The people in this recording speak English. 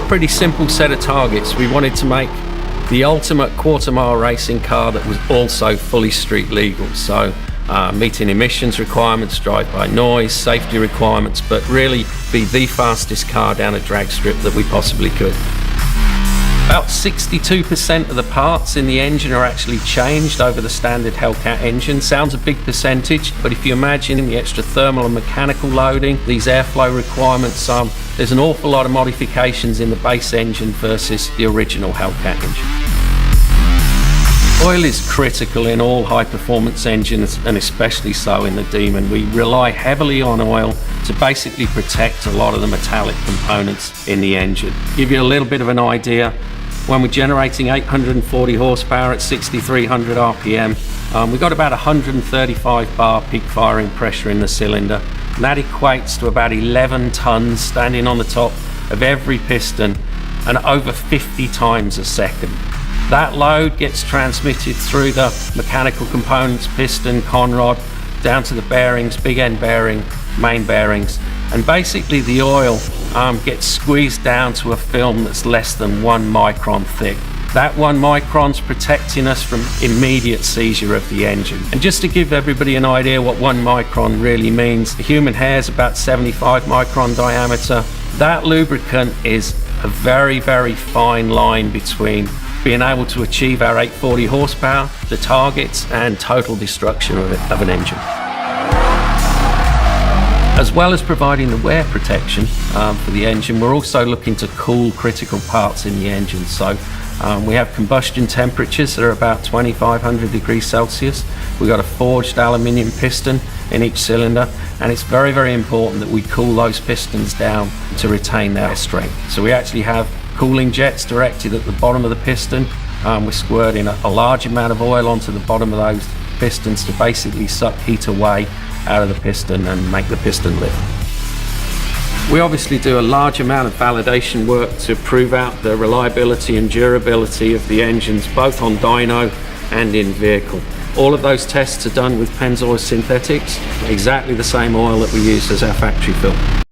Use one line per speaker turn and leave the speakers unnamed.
pretty simple set of targets. We wanted to make the ultimate quarter-mile racing car that was also fully street legal. So meeting emissions requirements, drive-by noise, safety requirements, but really be the fastest car down a drag strip that we possibly could. About 62% of the parts in the engine are actually changed over the standard Hellcat engine. Sounds a big percentage, but if you imagine the extra thermal and mechanical loading, these airflow requirements, there's an awful lot of modifications in the base engine versus the original Hellcat engine. Oil is critical in all high-performance engines, and especially so in the Demon. We rely heavily on oil to basically protect a lot of the metallic components in the engine. Give you a little bit of an idea, when we're generating 840 horsepower at 6,300 RPM, we've got about 135 bar peak firing pressure in the cylinder. And that equates to about 11 tons standing on the top of every piston and over 50 times a second. That load gets transmitted through the mechanical components, piston, conrod, down to the bearings, big end bearing, main bearings, and basically the oil gets squeezed down to a film that's less than 1 micron thick. That 1 micron's protecting us from immediate seizure of the engine. And just to give everybody an idea what 1 micron really means, the human hair is about 75 micron diameter. That lubricant is a very, very fine line between being able to achieve our 840 horsepower, the targets, and total destruction of an engine. As well as providing the wear protection for the engine, we're also looking to cool critical parts in the engine. So we have combustion temperatures that are about 2,500 degrees Celsius. We've got a forged aluminium piston in each cylinder, and it's very, very important that we cool those pistons down to retain their strength. So we actually have cooling jets directed at the bottom of the piston. We're squirting a large amount of oil onto the bottom of those pistons to basically suck heat away out of the piston and make the piston lift. We obviously do a large amount of validation work to prove out the reliability and durability of the engines, both on dyno and in vehicle. All of those tests are done with Pennzoil Synthetics, exactly the same oil that we use as our factory fill.